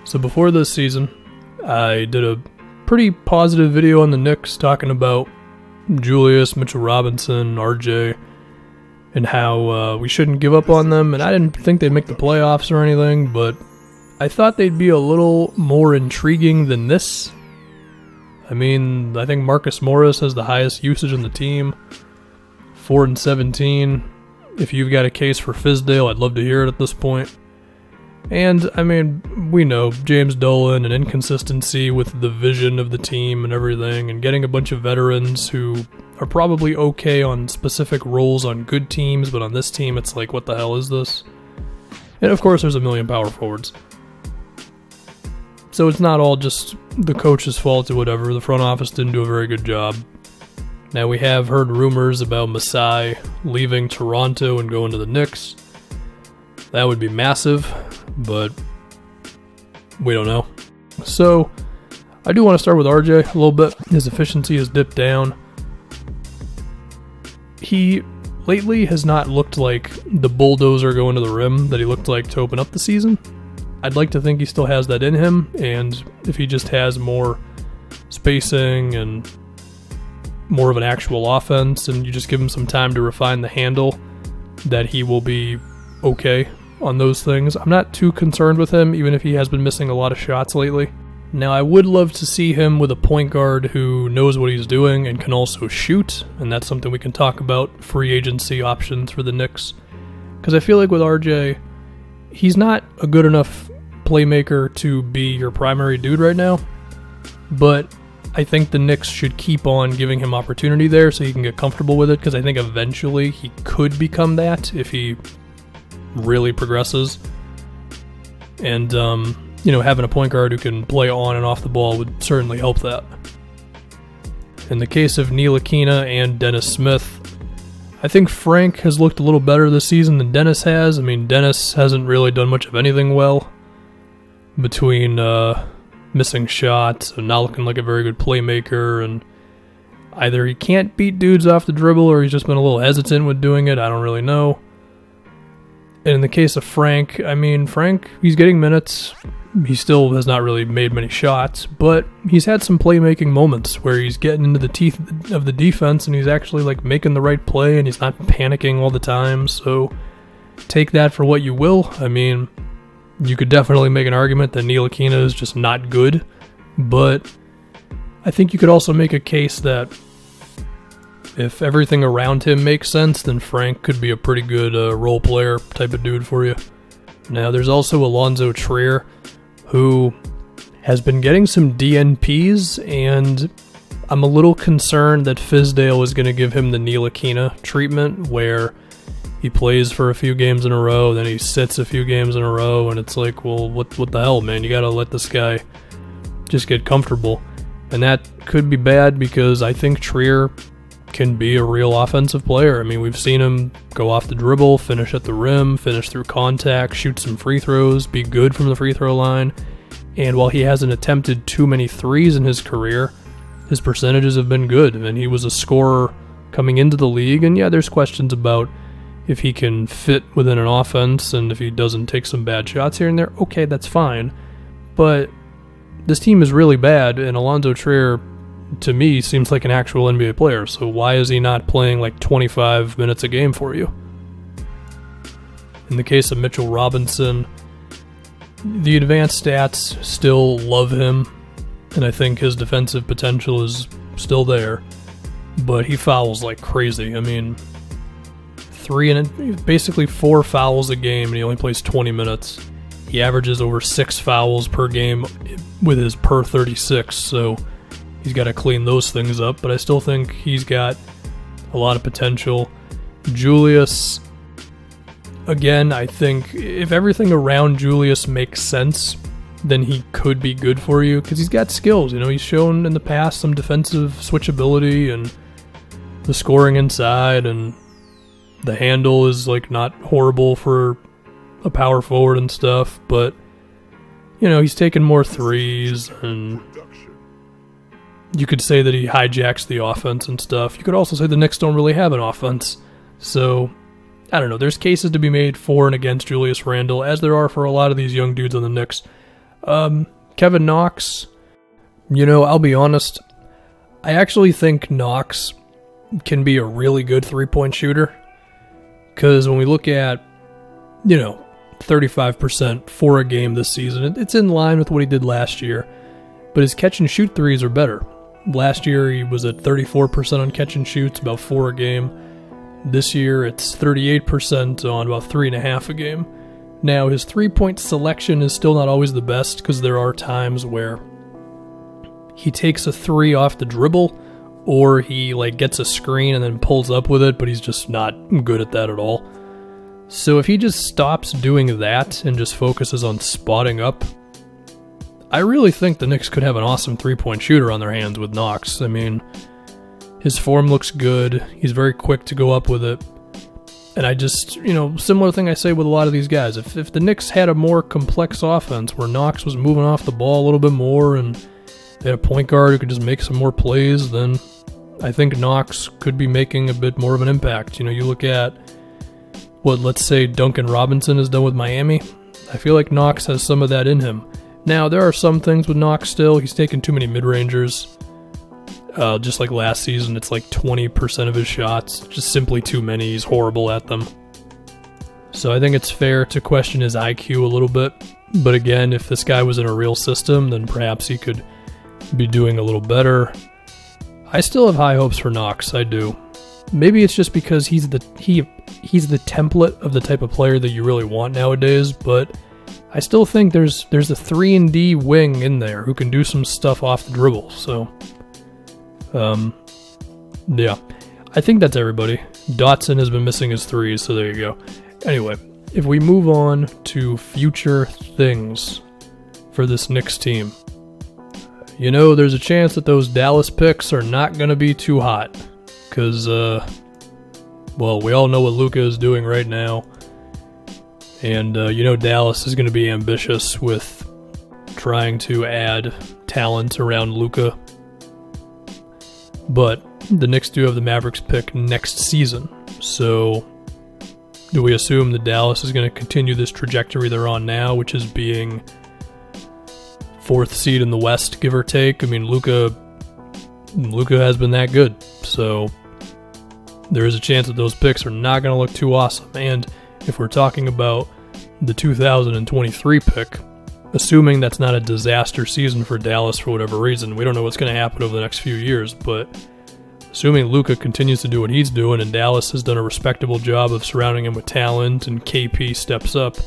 So before this season, I did a pretty positive video on the Knicks talking about Julius, Mitchell Robinson, RJ, and how we shouldn't give up on them. And I didn't think they'd make the playoffs or anything, but I thought they'd be a little more intriguing than this. I mean, I think Marcus Morris has the highest usage on the team, 4 and 17. If you've got a case for Fizdale, I'd love to hear it at this point. And, I mean, we know James Dolan and inconsistency with the vision of the team and everything, and getting a bunch of veterans who are probably okay on specific roles on good teams, but on this team it's like, what the hell is this? And of course there's a million power forwards. So it's not all just the coach's fault or whatever. The front office didn't do a very good job. Now we have heard rumors about Masai leaving Toronto and going to the Knicks. That would be massive, but we don't know. So I do want to start with RJ a little bit. His efficiency has dipped down. He lately has not looked like the bulldozer going to the rim that he looked like to open up the season. I'd like to think he still has that in him, and if he just has more spacing and more of an actual offense, and you just give him some time to refine the handle, that he will be okay on those things. I'm not too concerned with him, even if he has been missing a lot of shots lately. Now, I would love to see him with a point guard who knows what he's doing and can also shoot, and that's something we can talk about, free agency options for the Knicks. Because I feel like with RJ, he's not a good enough playmaker to be your primary dude right now, but I think the Knicks should keep on giving him opportunity there so he can get comfortable with it, because I think eventually he could become that if he really progresses. And, having a point guard who can play on and off the ball would certainly help that. In the case of Ntilikina and Dennis Smith, I think Frank has looked a little better this season than Dennis has. I mean, Dennis hasn't really done much of anything well, between missing shots and not looking like a very good playmaker, and either he can't beat dudes off the dribble or he's just been a little hesitant with doing it. I don't really know. And in the case of Frank, he's getting minutes. He still has not really made many shots, but he's had some playmaking moments where he's getting into the teeth of the defense and he's actually like making the right play and he's not panicking all the time. So take that for what you will. I mean, you could definitely make an argument that Ntilikina is just not good, but I think you could also make a case that if everything around him makes sense, then Frank could be a pretty good role player type of dude for you. Now, there's also Alonzo Trier, who has been getting some DNPs, and I'm a little concerned that Fizdale is going to give him the Ntilikina treatment, where he plays for a few games in a row, then he sits a few games in a row, and it's like, well, what the hell, man? You got to let this guy just get comfortable. And that could be bad, because I think Trier can be a real offensive player. I mean, we've seen him go off the dribble, finish at the rim, finish through contact, shoot some free throws, be good from the free throw line. And while he hasn't attempted too many threes in his career, his percentages have been good. And he was a scorer coming into the league. And yeah, there's questions about if he can fit within an offense and if he doesn't take some bad shots here and there. Okay, that's fine. But this team is really bad, and Alonzo Trier, to me, seems like an actual NBA player. So why is he not playing like 25 minutes a game for you? In the case of Mitchell Robinson, the advanced stats still love him, and I think his defensive potential is still there, but he fouls like crazy. I mean, basically 4 fouls a game, and he only plays 20 minutes. He averages over 6 fouls per game with his per 36, so he's got to clean those things up, but I still think he's got a lot of potential. Julius, again, I think if everything around Julius makes sense, then he could be good for you, because he's got skills. He's shown in the past some defensive switchability and the scoring inside, and the handle is like not horrible for a power forward and stuff, but he's taking more threes, and you could say that he hijacks the offense and stuff. You could also say the Knicks don't really have an offense. So, I don't know. There's cases to be made for and against Julius Randle, as there are for a lot of these young dudes on the Knicks. Kevin Knox, I'll be honest, I actually think Knox can be a really good three-point shooter, because when we look at, 35% for a game this season, it's in line with what he did last year, but his catch-and-shoot threes are better. Last year, he was at 34% on catch-and-shoots, about 4 a game. This year, it's 38% on about 3.5 a game. Now, his three-point selection is still not always the best, because there are times where he takes a three off the dribble, or he gets a screen and then pulls up with it, but he's just not good at that at all. So if he just stops doing that and just focuses on spotting up, I really think the Knicks could have an awesome three-point shooter on their hands with Knox. I mean, his form looks good. He's very quick to go up with it. And I just, similar thing I say with a lot of these guys. If the Knicks had a more complex offense where Knox was moving off the ball a little bit more and they had a point guard who could just make some more plays, then I think Knox could be making a bit more of an impact. You look at what, let's say, Duncan Robinson has done with Miami. I feel like Knox has some of that in him. Now, there are some things with Knox still. He's taken too many mid-rangers. Just like last season, it's 20% of his shots. Just simply too many. He's horrible at them. So I think it's fair to question his IQ a little bit. But again, if this guy was in a real system, then perhaps he could be doing a little better. I still have high hopes for Knox. I do. Maybe it's just because he's the template of the type of player that you really want nowadays, but I still think there's a 3-and-D wing in there who can do some stuff off the dribble. So, yeah. I think that's everybody. Dotson has been missing his threes, so there you go. Anyway, if we move on to future things for this Knicks team, there's a chance that those Dallas picks are not going to be too hot. Because, we all know what Luka is doing right now. And, Dallas is going to be ambitious with trying to add talent around Luka. But the Knicks do have the Mavericks pick next season. So, do we assume that Dallas is going to continue this trajectory they're on now, which is being 4th seed in the West, give or take? I mean, Luka has been that good. So, there is a chance that those picks are not going to look too awesome. And if we're talking about the 2023 pick, assuming that's not a disaster season for Dallas for whatever reason, we don't know what's going to happen over the next few years, but assuming Luka continues to do what he's doing and Dallas has done a respectable job of surrounding him with talent and KP steps up,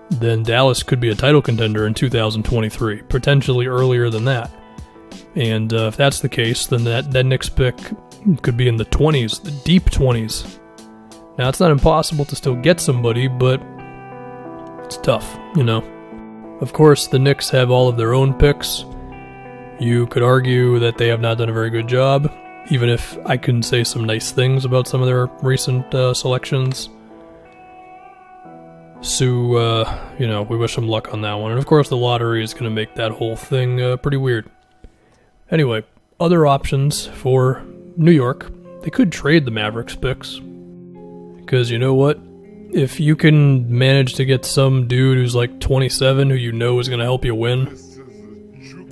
then Dallas could be a title contender in 2023, potentially earlier than that. And if that's the case, then that Knicks pick could be in the 20s, the deep 20s. Now, it's not impossible to still get somebody, but it's tough, Of course, the Knicks have all of their own picks. You could argue that they have not done a very good job, even if I can say some nice things about some of their recent selections. So, we wish them luck on that one. And of course, the lottery is going to make that whole thing pretty weird. Anyway, other options for New York, they could trade the Mavericks picks. Because you know what? If you can manage to get some dude who's 27 who is going to help you win,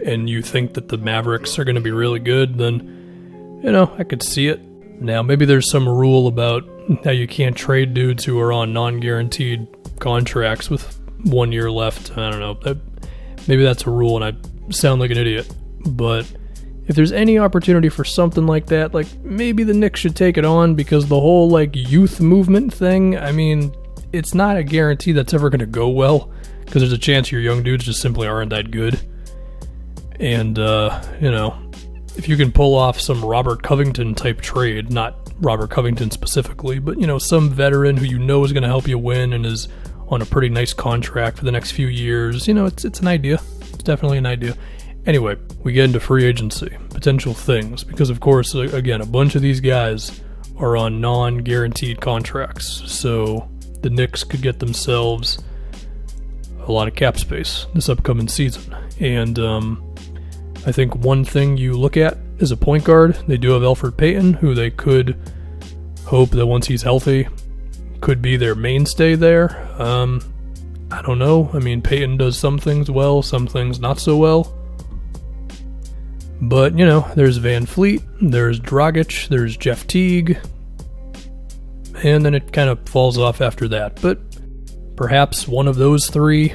and you think that the Mavericks are going to be really good, then, I could see it. Now, maybe there's some rule about how you can't trade dudes who are on non-guaranteed contracts with 1 year left. I don't know. Maybe that's a rule and I sound like an idiot. But if there's any opportunity for something like that, maybe the Knicks should take it on, because the whole youth movement thing, I mean, it's not a guarantee that's ever going to go well, because there's a chance your young dudes just simply aren't that good. And, if you can pull off some Robert Covington type trade, not Robert Covington specifically, but, some veteran who is going to help you win and is on a pretty nice contract for the next few years, it's an idea. It's definitely an idea. Anyway, we get into free agency, potential things, because of course, again, a bunch of these guys are on non-guaranteed contracts, so the Knicks could get themselves a lot of cap space this upcoming season. And I think one thing you look at is a point guard. They do have Elfrid Payton, who they could hope that once he's healthy, could be their mainstay there. I don't know. I mean, Peyton does some things well, some things not so well. But, there's Van Fleet, there's Dragic, there's Jeff Teague, and then it kind of falls off after that. But perhaps one of those three,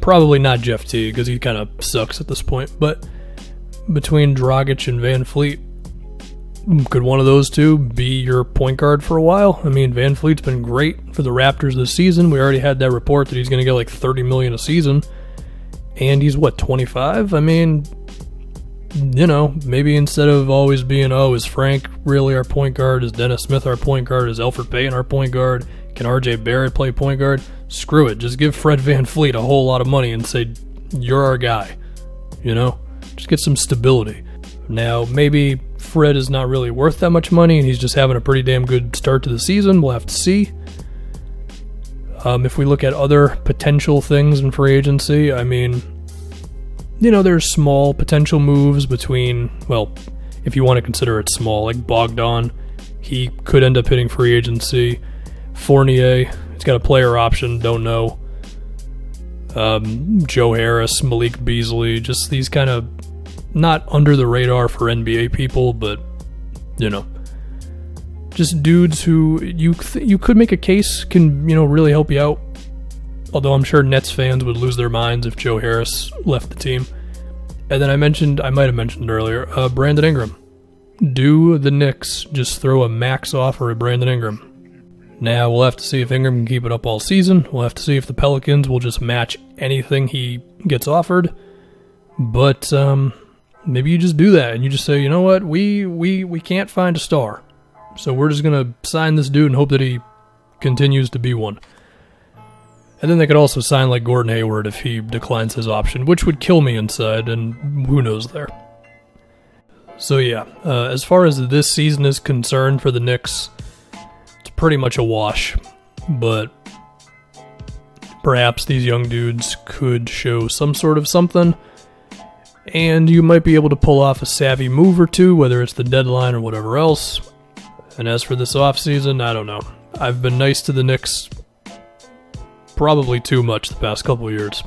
probably not Jeff Teague, because he kind of sucks at this point, but between Dragic and Van Fleet, could one of those two be your point guard for a while? I mean, Van Fleet's been great for the Raptors this season. We already had that report that he's going to get like $30 million a season, and he's, 25? I mean, maybe instead of always being, is Frank really our point guard? Is Dennis Smith our point guard? Is Elfrid Payton our point guard? Can RJ Barrett play point guard? Screw it. Just give Fred Van Fleet a whole lot of money and say, you're our guy. Just get some stability. Now, maybe Fred is not really worth that much money and he's just having a pretty damn good start to the season. We'll have to see. If we look at other potential things in free agency, I mean, there's small potential moves between, if you want to consider it small, like Bogdan, he could end up hitting free agency. Fournier, he's got a player option, don't know. Joe Harris, Malik Beasley, just these kind of not under the radar for NBA people, but, just dudes who you could make a case can, really help you out. Although I'm sure Nets fans would lose their minds if Joe Harris left the team. And then I might have mentioned earlier, Brandon Ingram. Do the Knicks just throw a max offer at Brandon Ingram? Now, we'll have to see if Ingram can keep it up all season. We'll have to see if the Pelicans will just match anything he gets offered. But maybe you just do that and you just say, you know what, we can't find a star. So we're just going to sign this dude and hope that he continues to be one. And then they could also sign like Gordon Hayward if he declines his option, which would kill me inside, and who knows there. So yeah, as far as this season is concerned for the Knicks, it's pretty much a wash. But perhaps these young dudes could show some sort of something, and you might be able to pull off a savvy move or two, whether it's the deadline or whatever else. And as for this offseason, I don't know. I've been nice to the Knicks probably too much the past couple of years.